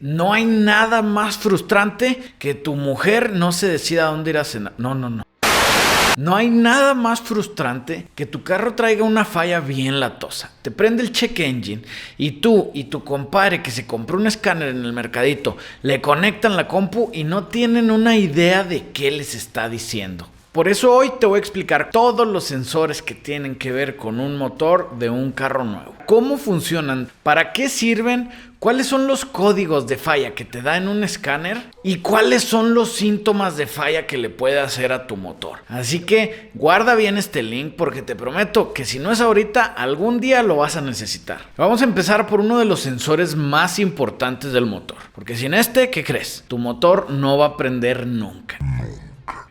No hay nada más frustrante que tu mujer no se decida a dónde ir a cenar. No. No hay nada más frustrante que tu carro traiga una falla bien latosa. Te prende el check engine y tú y tu compadre que se compró un escáner en el mercadito le conectan la compu y no tienen una idea de qué les está diciendo. Por eso hoy te voy a explicar todos los sensores que tienen que ver con un motor de un carro nuevo. Cómo funcionan, para qué sirven, cuáles son los códigos de falla que te da en un escáner y cuáles son los síntomas de falla que le puede hacer a tu motor. Así que guarda bien este link porque te prometo que si no es ahorita, algún día lo vas a necesitar. Vamos a empezar por uno de los sensores más importantes del motor. Porque sin este, ¿qué crees? Tu motor no va a prender nunca.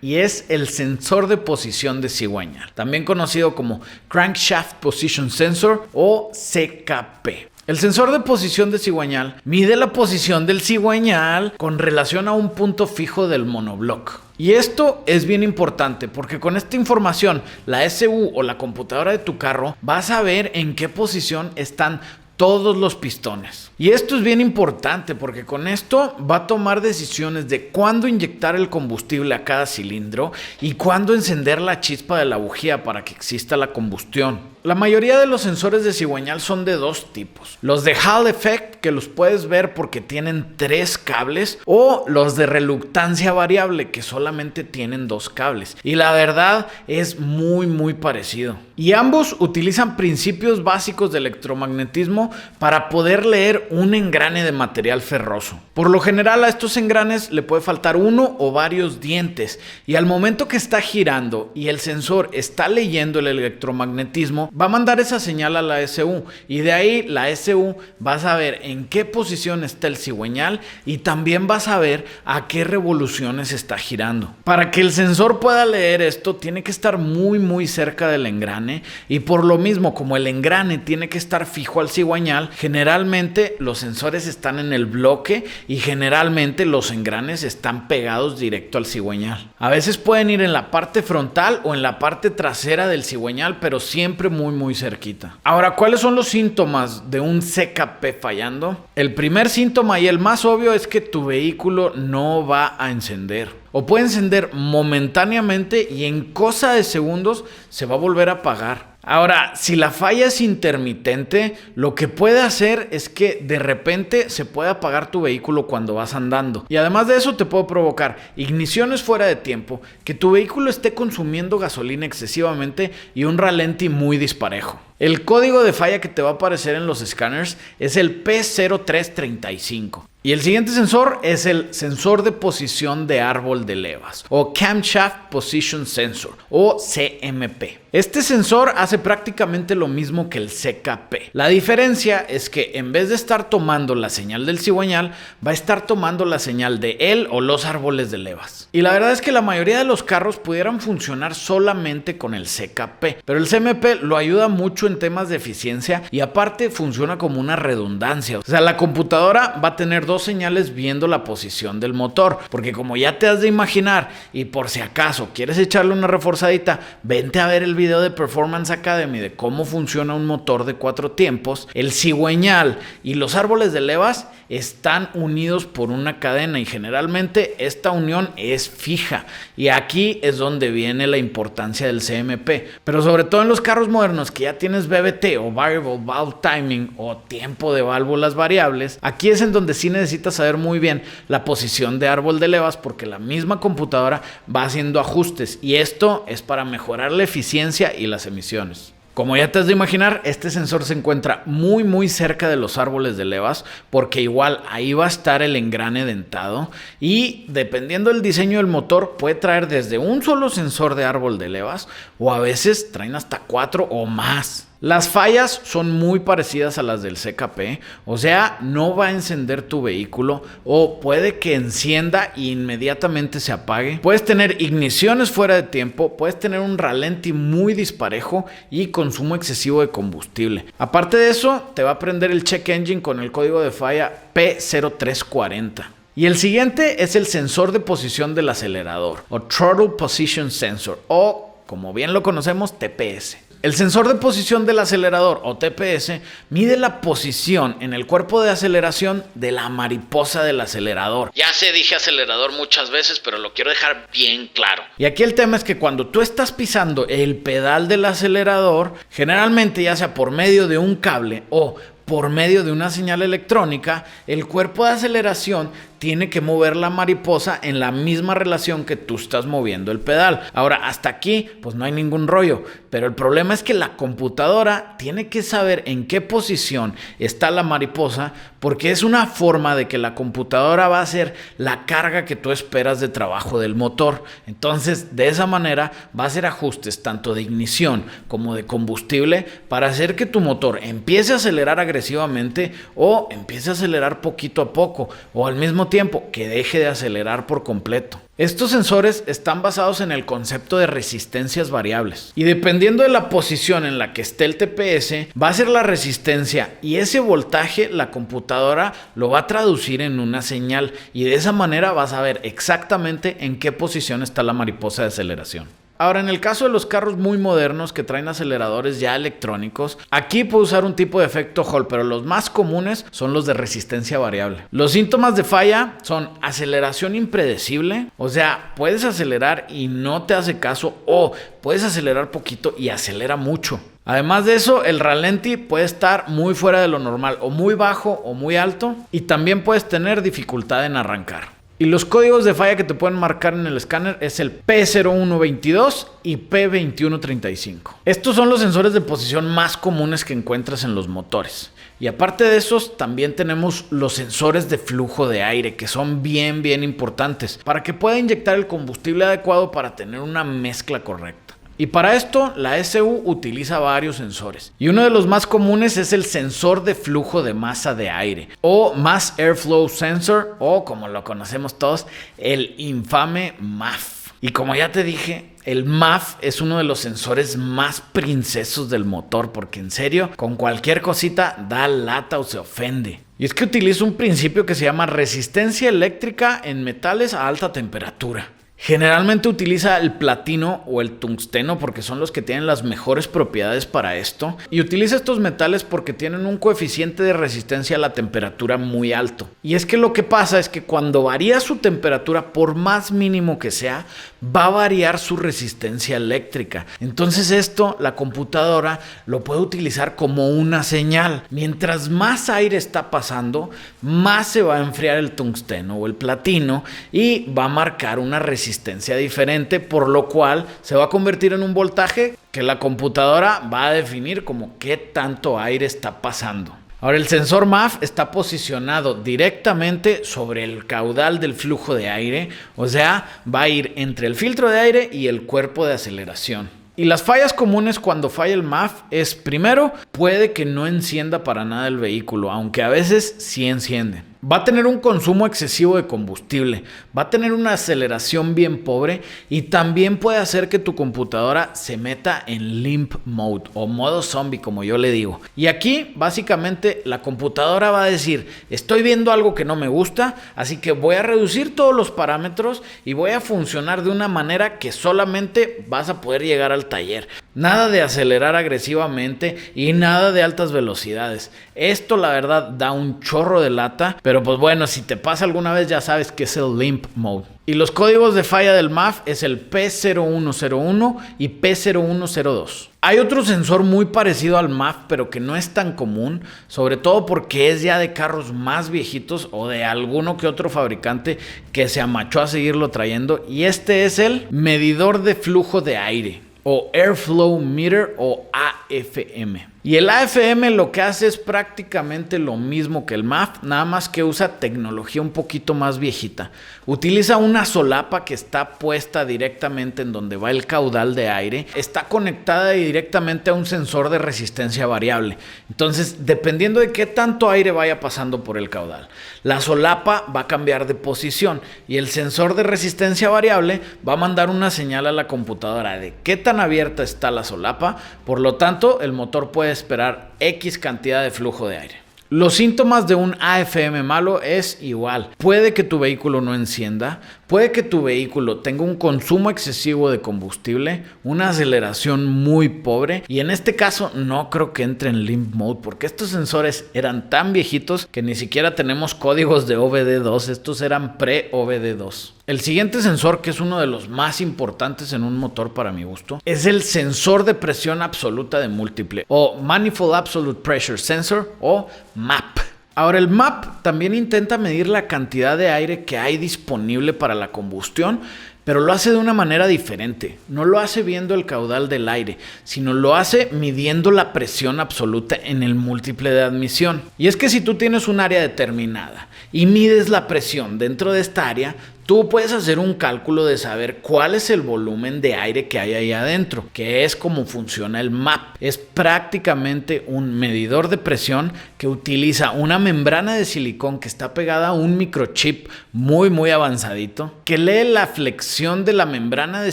Y es el sensor de posición de cigüeñal, también conocido como Crankshaft Position Sensor o CKP. El sensor de posición de cigüeñal mide la posición del cigüeñal con relación a un punto fijo del monobloc. Y esto es bien importante porque con esta información la SU o la computadora de tu carro va a saber en qué posición están todos los pistones. Y esto es bien importante porque con esto va a tomar decisiones de cuándo inyectar el combustible a cada cilindro y cuándo encender la chispa de la bujía para que exista la combustión. La mayoría de los sensores de cigüeñal son de dos tipos. Los de Hall Effect, que los puedes ver porque tienen 3 cables, o los de reluctancia variable, que solamente tienen 2 cables. Y la verdad es muy parecido. Y ambos utilizan principios básicos de electromagnetismo para poder leer un engrane de material ferroso. Por lo general a estos engranes le puede faltar uno o varios dientes y al momento que está girando y el sensor está leyendo el electromagnetismo, va a mandar esa señal a la SU y de ahí la SU va a saber en qué posición está el cigüeñal y también va a saber a qué revoluciones está girando. Para que el sensor pueda leer esto tiene que estar muy cerca del engrane y por lo mismo como el engrane tiene que estar fijo al cigüeñal, generalmente los sensores están en el bloque y generalmente los engranes están pegados directo al cigüeñal. A veces pueden ir en la parte frontal o en la parte trasera del cigüeñal, pero siempre muy cerquita. Ahora, ¿cuáles son los síntomas de un CKP fallando? El primer síntoma y el más obvio es que tu vehículo no va a encender. O puede encender momentáneamente y en cosa de segundos se va a volver a apagar. Ahora, si la falla es intermitente, lo que puede hacer es que de repente se puede apagar tu vehículo cuando vas andando. Y además de eso te puede provocar igniciones fuera de tiempo, que tu vehículo esté consumiendo gasolina excesivamente y un ralentí muy disparejo. El código de falla que te va a aparecer en los escáneres es el P0335. Y el siguiente sensor es el sensor de posición de árbol de levas o Camshaft Position Sensor o CMP. Este sensor hace prácticamente lo mismo que el CKP. La diferencia es que en vez de estar tomando la señal del cigüeñal, va a estar tomando la señal de él o los árboles de levas. Y la verdad es que la mayoría de los carros pudieran funcionar solamente con el CKP, pero el CMP lo ayuda mucho en temas de eficiencia y aparte funciona como una redundancia. O sea, la computadora va a tener 2 señales viendo la posición del motor, porque como ya te has de imaginar y por si acaso quieres echarle una reforzadita, vente a ver el video de Performance Academy de cómo funciona un motor de 4 tiempos. El cigüeñal y los árboles de levas están unidos por una cadena y generalmente esta unión es fija y aquí es donde viene la importancia del CMP, pero sobre todo en los carros modernos que ya tienes VVT o Variable Valve Timing o tiempo de válvulas variables, aquí es en donde sí necesitas saber muy bien la posición de árbol de levas porque la misma computadora va haciendo ajustes y esto es para mejorar la eficiencia y las emisiones. Como ya te has de imaginar, este sensor se encuentra muy cerca de los árboles de levas porque igual ahí va a estar el engrane dentado y dependiendo del diseño del motor puede traer desde un solo sensor de árbol de levas o a veces traen hasta 4 o más. Las fallas son muy parecidas a las del CKP, o sea, no va a encender tu vehículo o puede que encienda e inmediatamente se apague. Puedes tener igniciones fuera de tiempo, puedes tener un ralentí muy disparejo y consumo excesivo de combustible. Aparte de eso, te va a prender el check engine con el código de falla P0340. Y el siguiente es el sensor de posición del acelerador o Throttle Position Sensor o, como bien lo conocemos, TPS. El sensor de posición del acelerador o TPS mide la posición en el cuerpo de aceleración de la mariposa del acelerador. Ya sé, dije acelerador muchas veces, pero lo quiero dejar bien claro. Y aquí el tema es que cuando tú estás pisando el pedal del acelerador, generalmente ya sea por medio de un cable o por medio de una señal electrónica, el cuerpo de aceleración tiene que mover la mariposa en la misma relación que tú estás moviendo el pedal. Ahora, hasta aquí, pues no hay ningún rollo, pero el problema es que la computadora tiene que saber en qué posición está la mariposa, porque es una forma de que la computadora va a hacer la carga que tú esperas de trabajo del motor. Entonces, de esa manera va a hacer ajustes tanto de ignición como de combustible para hacer que tu motor empiece a acelerar agresivamente o empiece a acelerar poquito a poco, o al mismo tiempo que deje de acelerar por completo. Estos sensores están basados en el concepto de resistencias variables y dependiendo de la posición en la que esté el TPS va a ser la resistencia y ese voltaje la computadora lo va a traducir en una señal y de esa manera vas a ver exactamente en qué posición está la mariposa de aceleración. Ahora, en el caso de los carros muy modernos que traen aceleradores ya electrónicos, aquí puede usar un tipo de efecto Hall, pero los más comunes son los de resistencia variable. Los síntomas de falla son aceleración impredecible, o sea, puedes acelerar y no te hace caso, o puedes acelerar poquito y acelera mucho. Además de eso, el ralentí puede estar muy fuera de lo normal, o muy bajo o muy alto, y también puedes tener dificultad en arrancar. Y los códigos de falla que te pueden marcar en el escáner es el P0122 y P2135. Estos son los sensores de posición más comunes que encuentras en los motores. Y aparte de esos, también tenemos los sensores de flujo de aire, que son bien importantes, para que pueda inyectar el combustible adecuado para tener una mezcla correcta. Y para esto, la SU utiliza varios sensores. Y uno de los más comunes es el sensor de flujo de masa de aire, o Mass Airflow Sensor, o como lo conocemos todos, el infame MAF. Y como ya te dije, el MAF es uno de los sensores más princesos del motor, porque en serio, con cualquier cosita da lata o se ofende. Y es que utiliza un principio que se llama resistencia eléctrica en metales a alta temperatura. Generalmente utiliza el platino o el tungsteno porque son los que tienen las mejores propiedades para esto. Y utiliza estos metales porque tienen un coeficiente de resistencia a la temperatura muy alto. Y es que lo que pasa es que cuando varía su temperatura, por más mínimo que sea, va a variar su resistencia eléctrica. Entonces esto la computadora lo puede utilizar como una señal. Mientras más aire está pasando, más se va a enfriar el tungsteno o el platino y va a marcar una resistencia diferente, por lo cual se va a convertir en un voltaje que la computadora va a definir como qué tanto aire está pasando. Ahora, el sensor MAF está posicionado directamente sobre el caudal del flujo de aire, o sea, va a ir entre el filtro de aire y el cuerpo de aceleración. Y las fallas comunes cuando falla el MAF es, primero, puede que no encienda para nada el vehículo, aunque a veces sí enciende. Va a tener un consumo excesivo de combustible, va a tener una aceleración bien pobre y también puede hacer que tu computadora se meta en limp mode o modo zombie, como yo le digo. Y aquí básicamente la computadora va a decir, estoy viendo algo que no me gusta, así que voy a reducir todos los parámetros y voy a funcionar de una manera que solamente vas a poder llegar al taller. Nada de acelerar agresivamente y nada de altas velocidades. Esto la verdad da un chorro de lata, pero pues bueno, si te pasa alguna vez ya sabes que es el limp mode. Y los códigos de falla del MAF es el P0101 y P0102. Hay otro sensor muy parecido al MAF, pero que no es tan común, sobre todo porque es ya de carros más viejitos o de alguno que otro fabricante que se amachó a seguirlo trayendo, y este es el medidor de flujo de aire, o Airflow Meter, o AFM. Y el AFM lo que hace es prácticamente lo mismo que el MAF, nada más que usa tecnología un poquito más viejita. Utiliza una solapa que está puesta directamente en donde va el caudal de aire. Está conectada directamente a un sensor de resistencia variable. Entonces, dependiendo de qué tanto aire vaya pasando por el caudal, la solapa va a cambiar de posición y el sensor de resistencia variable va a mandar una señal a la computadora de qué tan abierta está la solapa. Por lo tanto, el motor puede esperar X cantidad de flujo de aire. Los síntomas de un AFM malo es igual. Puede que tu vehículo no encienda, puede que tu vehículo tenga un consumo excesivo de combustible, una aceleración muy pobre y en este caso no creo que entre en limp mode porque estos sensores eran tan viejitos que ni siquiera tenemos códigos de OBD2, estos eran pre-OBD2. El siguiente sensor, que es uno de los más importantes en un motor para mi gusto, es el sensor de presión absoluta de múltiple o Manifold Absolute Pressure Sensor o MAP. Ahora el MAP también intenta medir la cantidad de aire que hay disponible para la combustión, pero lo hace de una manera diferente. No lo hace viendo el caudal del aire, sino lo hace midiendo la presión absoluta en el múltiple de admisión. Y es que si tú tienes un área determinada y mides la presión dentro de esta área, tú puedes hacer un cálculo de saber cuál es el volumen de aire que hay ahí adentro, que es como funciona el MAP. Es prácticamente un medidor de presión que utiliza una membrana de silicón que está pegada a un microchip muy avanzadito, que lee la flexión de la membrana de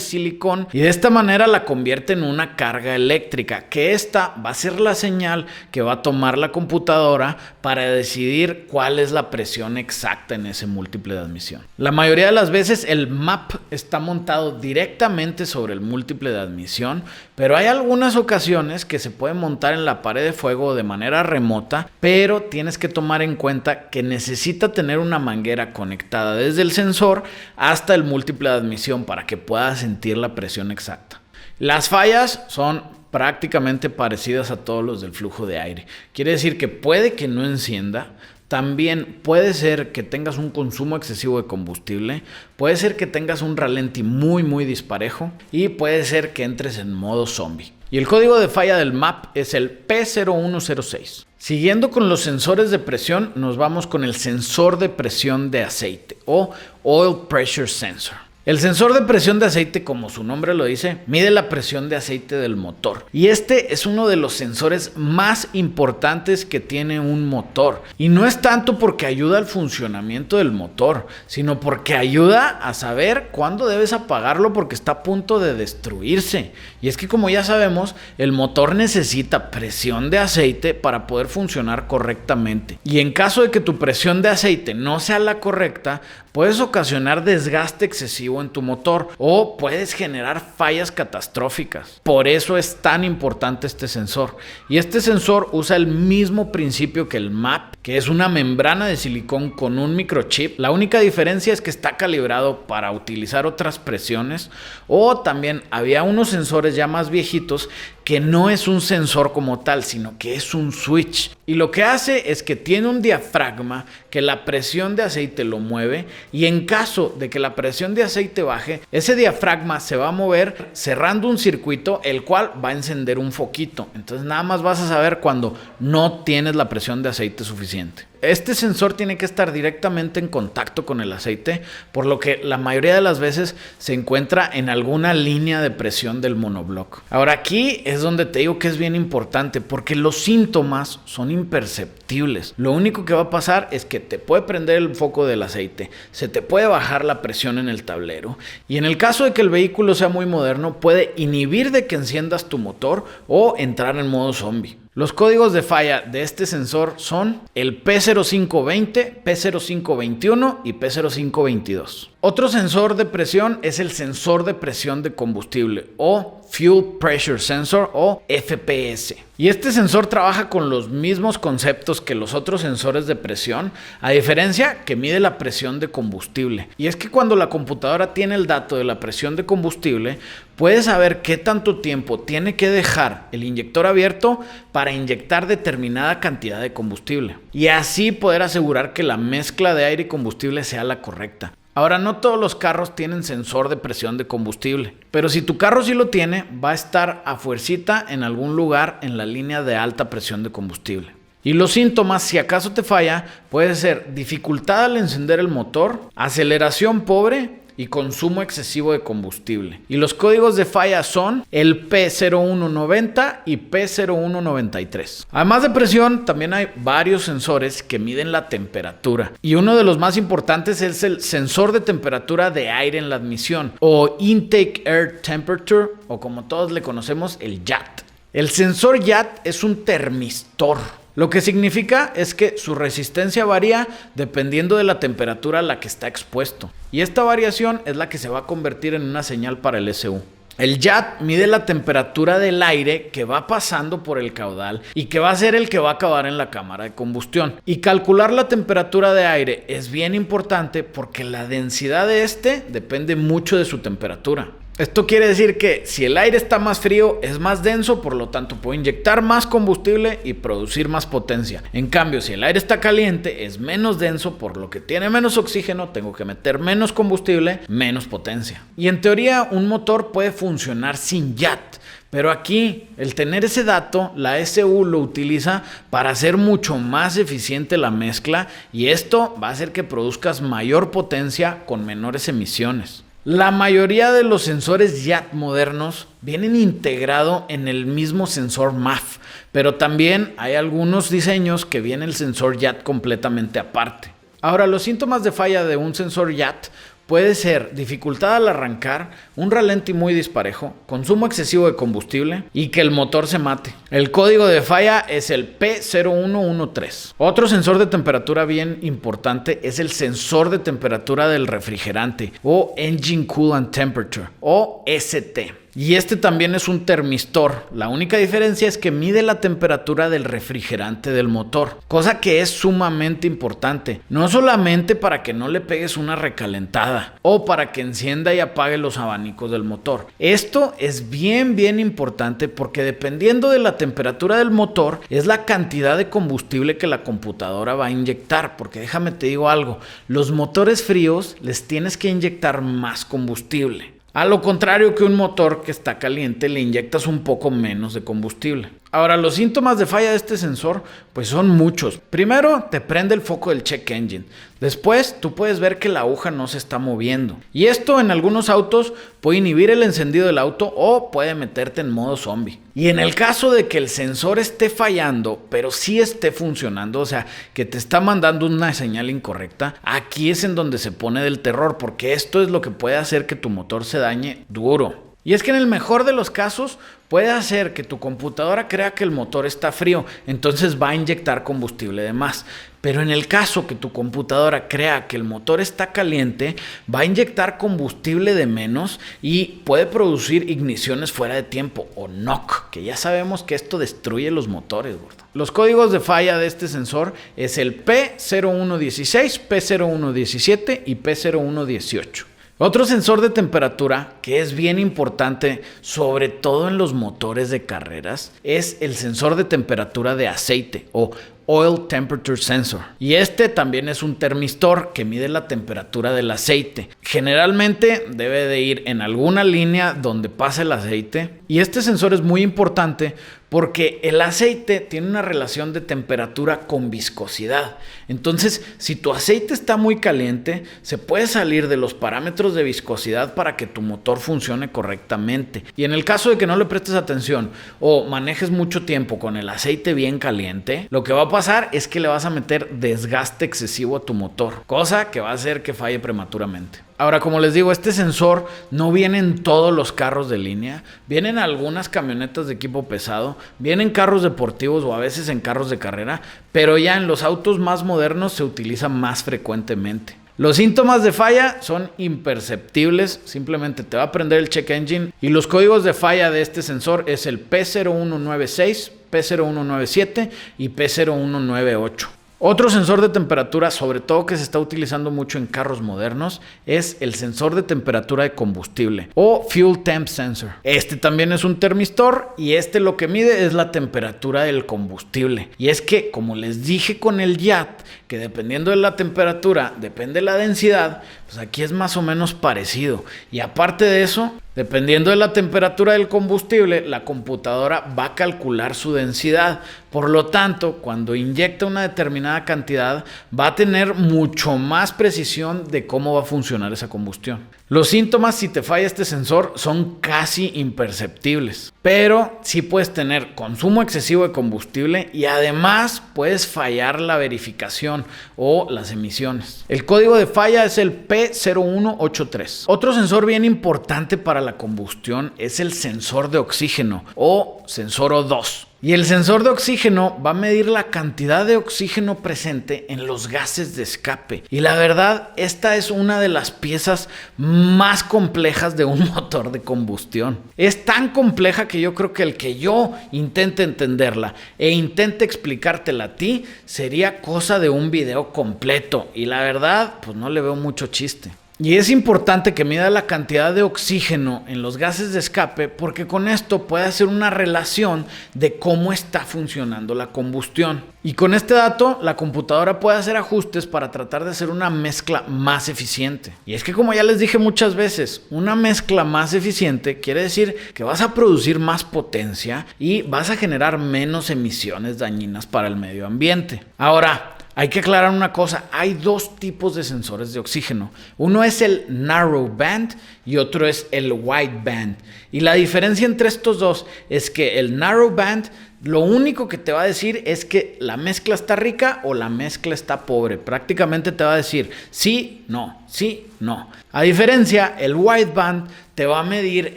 silicón y de esta manera la convierte en una carga eléctrica, que esta va a ser la señal que va a tomar la computadora para decidir cuál es la presión exacta en ese múltiple de admisión. La mayoría de las veces el MAP está montado directamente sobre el múltiple de admisión, pero hay algunas ocasiones que se puede montar en la pared de fuego de manera remota, pero tienes que tomar en cuenta que necesita tener una manguera conectada desde el sensor hasta el múltiple de admisión para que puedas sentir la presión exacta. Las fallas son prácticamente parecidas a todos los del flujo de aire. Quiere decir que puede que no encienda. También puede ser que tengas un consumo excesivo de combustible, puede ser que tengas un ralentí muy disparejo y puede ser que entres en modo zombie. Y el código de falla del MAP es el P0106. Siguiendo con los sensores de presión, nos vamos con el sensor de presión de aceite o Oil Pressure Sensor. El sensor de presión de aceite, como su nombre lo dice, mide la presión de aceite del motor. Y este es uno de los sensores más importantes que tiene un motor. Y no es tanto porque ayuda al funcionamiento del motor, sino porque ayuda a saber cuándo debes apagarlo porque está a punto de destruirse. Y es que como ya sabemos, el motor necesita presión de aceite para poder funcionar correctamente. Y en caso de que tu presión de aceite no sea la correcta, puedes ocasionar desgaste excesivo en tu motor o puedes generar fallas catastróficas. Por eso es tan importante este sensor. Y este sensor usa el mismo principio que el MAP, que es una membrana de silicón con un microchip. La única diferencia es que está calibrado para utilizar otras presiones, o también había unos sensores ya más viejitos que no es un sensor como tal, sino que es un switch. Y lo que hace es que tiene un diafragma que la presión de aceite lo mueve, y en caso de que la presión de aceite baje, ese diafragma se va a mover cerrando un circuito, el cual va a encender un foquito. Entonces nada más vas a saber cuando no tienes la presión de aceite suficiente. Este sensor tiene que estar directamente en contacto con el aceite, por lo que la mayoría de las veces se encuentra en alguna línea de presión del monobloc. Ahora aquí es donde te digo que es bien importante, porque los síntomas son imperceptibles. Lo único que va a pasar es que te puede prender el foco del aceite, se te puede bajar la presión en el tablero, y en el caso de que el vehículo sea muy moderno, puede inhibir de que enciendas tu motor o entrar en modo zombie. Los códigos de falla de este sensor son el P0520, P0521 y P0522. Otro sensor de presión es el sensor de presión de combustible o Fuel Pressure Sensor o FPS. Y este sensor trabaja con los mismos conceptos que los otros sensores de presión, a diferencia que mide la presión de combustible. Y es que cuando la computadora tiene el dato de la presión de combustible, puede saber qué tanto tiempo tiene que dejar el inyector abierto para inyectar determinada cantidad de combustible. Y así poder asegurar que la mezcla de aire y combustible sea la correcta. Ahora, no todos los carros tienen sensor de presión de combustible, pero si tu carro sí lo tiene, va a estar a fuercita en algún lugar en la línea de alta presión de combustible. Y los síntomas, si acaso te falla, puede ser dificultad al encender el motor, aceleración pobre y consumo excesivo de combustible. Y los códigos de falla son el P0190 y P0193. Además de presión, también hay varios sensores que miden la temperatura. Y uno de los más importantes es el sensor de temperatura de aire en la admisión, o Intake Air Temperature, o como todos le conocemos, el YAT. El sensor YAT es un termistor. Lo que significa es que su resistencia varía dependiendo de la temperatura a la que está expuesto. Y esta variación es la que se va a convertir en una señal para el SU. El JAT mide la temperatura del aire que va pasando por el caudal y que va a ser el que va a acabar en la cámara de combustión. Y calcular la temperatura de aire es bien importante porque la densidad de este depende mucho de su temperatura. Esto quiere decir que si el aire está más frío es más denso, por lo tanto puedo inyectar más combustible y producir más potencia. En cambio, si el aire está caliente es menos denso, por lo que tiene menos oxígeno, tengo que meter menos combustible, menos potencia. Y en teoría un motor puede funcionar sin JAT. Pero aquí, el tener ese dato, la SU lo utiliza para hacer mucho más eficiente la mezcla y esto va a hacer que produzcas mayor potencia con menores emisiones. La mayoría de los sensores JAT modernos vienen integrados en el mismo sensor MAF, pero también hay algunos diseños que viene el sensor JAT completamente aparte. Ahora, los síntomas de falla de un sensor JAT puede ser dificultad al arrancar, un ralentí muy disparejo, consumo excesivo de combustible y que el motor se mate. El código de falla es el P0113. Otro sensor de temperatura bien importante es el sensor de temperatura del refrigerante o Engine Coolant Temperature o ST. Y este también es un termistor. La única diferencia es que mide la temperatura del refrigerante del motor, cosa que es sumamente importante, no solamente para que no le pegues una recalentada o para que encienda y apague los abanicos del motor. Esto es bien importante porque dependiendo de la temperatura del motor es la cantidad de combustible que la computadora va a inyectar, porque déjame te digo algo, los motores fríos les tienes que inyectar más combustible. A lo contrario que un motor que está caliente le inyectas un poco menos de combustible. Ahora, los síntomas de falla de este sensor pues son muchos. Primero, te prende el foco del check engine. Después, tú puedes ver que la aguja no se está moviendo. Y esto en algunos autos puede inhibir el encendido del auto o puede meterte en modo zombie. Y en el caso de que el sensor esté fallando, pero sí esté funcionando, o sea, que te está mandando una señal incorrecta, aquí es en donde se pone del terror, porque esto es lo que puede hacer que tu motor se dañe duro. Y es que en el mejor de los casos puede hacer que tu computadora crea que el motor está frío, entonces va a inyectar combustible de más. Pero en el caso que tu computadora crea que el motor está caliente, va a inyectar combustible de menos y puede producir igniciones fuera de tiempo o knock, que ya sabemos que esto destruye los motores, gordo. Los códigos de falla de este sensor es el P0116, P0117 y P0118. Otro sensor de temperatura que es bien importante, sobre todo en los motores de carreras, es el sensor de temperatura de aceite o Oil Temperature Sensor. Y este también es un termistor que mide la temperatura del aceite. Generalmente debe de ir en alguna línea donde pasa el aceite. Y este sensor es muy importante porque el aceite tiene una relación de temperatura con viscosidad. Entonces, si tu aceite está muy caliente, se puede salir de los parámetros de viscosidad para que tu motor funcione correctamente. Y en el caso de que no le prestes atención o manejes mucho tiempo con el aceite bien caliente, lo que va a pasar es que le vas a meter desgaste excesivo a tu motor, cosa que va a hacer que falle prematuramente. Ahora, como les digo, este sensor no viene en todos los carros de línea, viene en algunas camionetas de equipo pesado, viene en carros deportivos o a veces en carros de carrera, pero ya en los autos más modernos se utiliza más frecuentemente. Los síntomas de falla son imperceptibles, simplemente te va a prender el check engine y los códigos de falla de este sensor es el P0196, P0197 y P0198. Otro sensor de temperatura, sobre todo que se está utilizando mucho en carros modernos, es el sensor de temperatura de combustible o Fuel Temp Sensor. Este también es un termistor y este lo que mide es la temperatura del combustible. Y es que, como les dije con el JAT, que dependiendo de la temperatura, depende de la densidad, pues aquí es más o menos parecido. Y aparte de eso, dependiendo de la temperatura del combustible, la computadora va a calcular su densidad. Por lo tanto, cuando inyecta una determinada cantidad, va a tener mucho más precisión de cómo va a funcionar esa combustión. Los síntomas, si te falla este sensor, son casi imperceptibles. Pero sí puedes tener consumo excesivo de combustible y además puedes fallar la verificación o las emisiones. El código de falla es el P0183. Otro sensor bien importante para la combustión es el sensor de oxígeno o sensor O2. Y el sensor de oxígeno va a medir la cantidad de oxígeno presente en los gases de escape. Y la verdad, esta es una de las piezas más complejas de un motor de combustión. Es tan compleja que yo creo que el que yo intente entenderla e intente explicártela a ti sería cosa de un video completo. Y la verdad, pues no le veo mucho chiste. Y es importante que mida la cantidad de oxígeno en los gases de escape porque con esto puede hacer una relación de cómo está funcionando la combustión. Y con este dato, la computadora puede hacer ajustes para tratar de hacer una mezcla más eficiente. Y es que como ya les dije muchas veces, una mezcla más eficiente quiere decir que vas a producir más potencia y vas a generar menos emisiones dañinas para el medio ambiente. Ahora, hay que aclarar una cosa, hay dos tipos de sensores de oxígeno. Uno es el narrow band y otro es el wide band. Y la diferencia entre estos dos es que el narrow band lo único que te va a decir es que la mezcla está rica o la mezcla está pobre. Prácticamente te va a decir sí, no, sí, no. A diferencia, el wideband te va a medir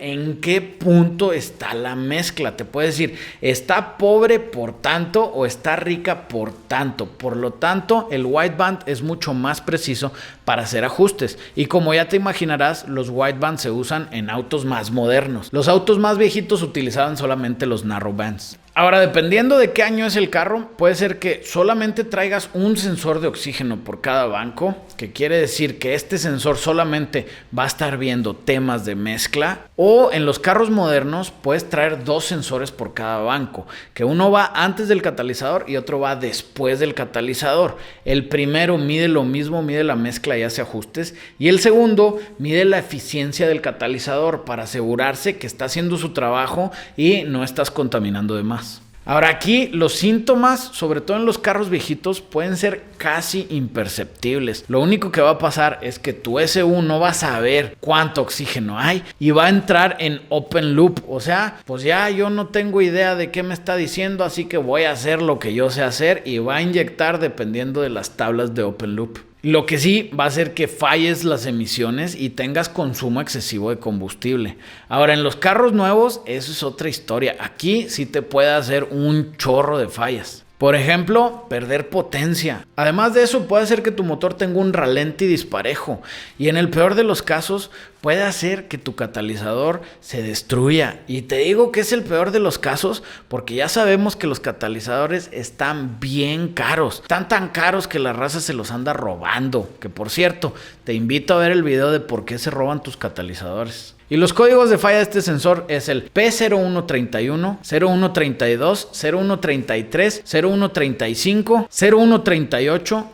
en qué punto está la mezcla. Te puede decir, está pobre por tanto o está rica por tanto. Por lo tanto, el wideband es mucho más preciso para hacer ajustes. Y como ya te imaginarás, los wideband se usan en autos más modernos. Los autos más viejitos utilizaban solamente los narrowbands. Ahora, dependiendo de qué año es el carro, puede ser que solamente traigas un sensor de oxígeno por cada banco, que quiere decir que este sensor solamente va a estar viendo temas de mezcla, o en los carros modernos puedes traer dos sensores por cada banco, que uno va antes del catalizador y otro va después del catalizador. El primero mide lo mismo, mide la mezcla y hace ajustes, y el segundo mide la eficiencia del catalizador para asegurarse que está haciendo su trabajo y no estás contaminando de más. Ahora aquí los síntomas, sobre todo en los carros viejitos, pueden ser casi imperceptibles. Lo único que va a pasar es que tu SU no va a saber cuánto oxígeno hay y va a entrar en open loop. O sea, pues ya yo no tengo idea de qué me está diciendo, así que voy a hacer lo que yo sé hacer y va a inyectar dependiendo de las tablas de open loop. Lo que sí va a hacer que falles las emisiones y tengas consumo excesivo de combustible. Ahora, en los carros nuevos, eso es otra historia. Aquí sí te puede hacer un chorro de fallas. Por ejemplo, perder potencia. Además de eso, puede hacer que tu motor tenga un ralentí disparejo. Y en el peor de los casos, puede hacer que tu catalizador se destruya. Y te digo que es el peor de los casos porque ya sabemos que los catalizadores están bien caros. Están tan caros que la raza se los anda robando. Que por cierto, te invito a ver el video de por qué se roban tus catalizadores. Y los códigos de falla de este sensor es el P0131, 0132, 0133, 0135, 0138,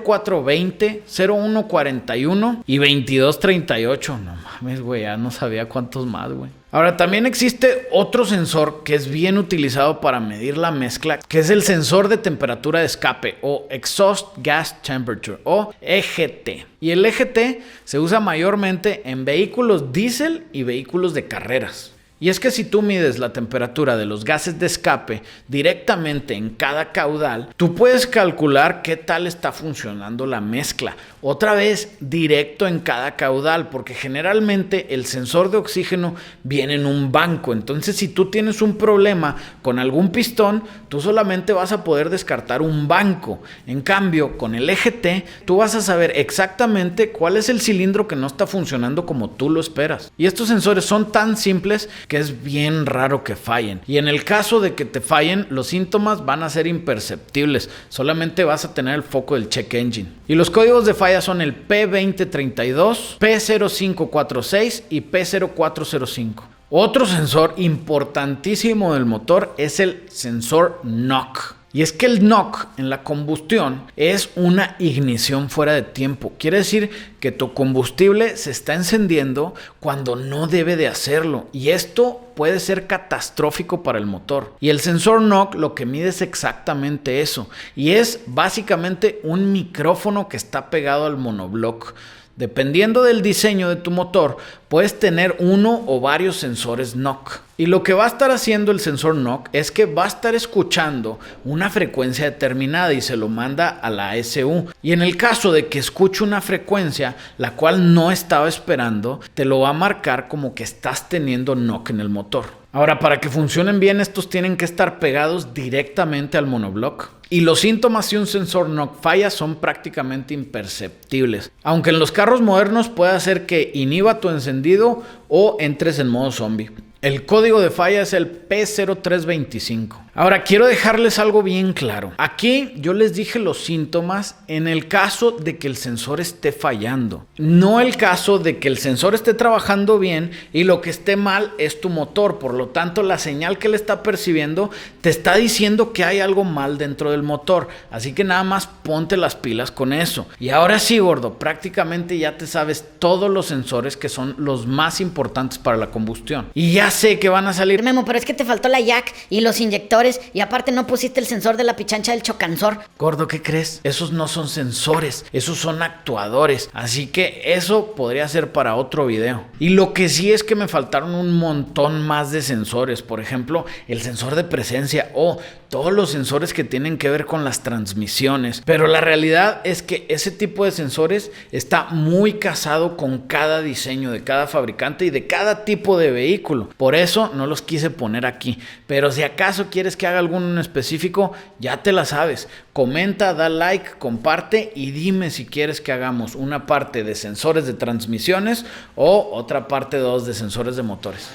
0420, 0141 y 2238. No mames, güey, ya no sabía cuántos más, güey. Ahora, también existe otro sensor que es bien utilizado para medir la mezcla, que es el sensor de temperatura de escape o Exhaust Gas Temperature o EGT. Y el EGT se usa mayormente en vehículos diésel y vehículos de carreras. Y es que si tú mides la temperatura de los gases de escape directamente en cada caudal, tú puedes calcular qué tal está funcionando la mezcla. Otra vez, directo en cada caudal, porque generalmente el sensor de oxígeno viene en un banco. Entonces, si tú tienes un problema con algún pistón, tú solamente vas a poder descartar un banco. En cambio, con el EGT, tú vas a saber exactamente cuál es el cilindro que no está funcionando como tú lo esperas. Y estos sensores son tan simples que es bien raro que fallen. Y en el caso de que te fallen, los síntomas van a ser imperceptibles. Solamente vas a tener el foco del check engine. Y los códigos de falla son el P2032, P0546 y P0405. Otro sensor importantísimo del motor es el sensor NOC. Y es que el NOC en la combustión es una ignición fuera de tiempo. Quiere decir que tu combustible se está encendiendo cuando no debe de hacerlo. Y esto puede ser catastrófico para el motor. Y el sensor NOC lo que mide es exactamente eso. Y es básicamente un micrófono que está pegado al monobloc. Dependiendo del diseño de tu motor, puedes tener uno o varios sensores NOC. Y lo que va a estar haciendo el sensor NOC es que va a estar escuchando una frecuencia determinada y se lo manda a la SU. Y en el caso de que escuche una frecuencia la cual no estaba esperando, te lo va a marcar como que estás teniendo NOC en el motor. Ahora, para que funcionen bien, estos tienen que estar pegados directamente al monobloc. Y los síntomas si un sensor no falla son prácticamente imperceptibles. Aunque en los carros modernos puede hacer que inhiba tu encendido o entres en modo zombie. El código de falla es el P0325. Ahora, quiero dejarles algo bien claro. Aquí yo les dije los síntomas en el caso de que el sensor esté fallando. No el caso de que el sensor esté trabajando bien y lo que esté mal es tu motor. Por lo tanto, la señal que le está percibiendo te está diciendo que hay algo mal dentro del motor. Así que nada más ponte las pilas con eso. Y ahora sí, gordo, prácticamente ya te sabes todos los sensores que son los más importantes para la combustión. Y ya sé que van a salir... Memo, pero es que te faltó la jack y los inyectores y aparte no pusiste el sensor de la pichancha del chocansor. Gordo, ¿qué crees? Esos no son sensores, esos son actuadores. Así que eso podría ser para otro video. Y lo que sí es que me faltaron un montón más de sensores. Por ejemplo, el sensor de presencia o todos los sensores que tienen que ver con las transmisiones. Pero la realidad es que ese tipo de sensores está muy casado con cada diseño de cada fabricante y de cada tipo de vehículo. Por eso no los quise poner aquí. Pero si acaso quieres que haga alguno en específico, ya te la sabes. Comenta, da like, comparte y dime si quieres que hagamos una parte de sensores de transmisiones o otra parte 2 de sensores de motores.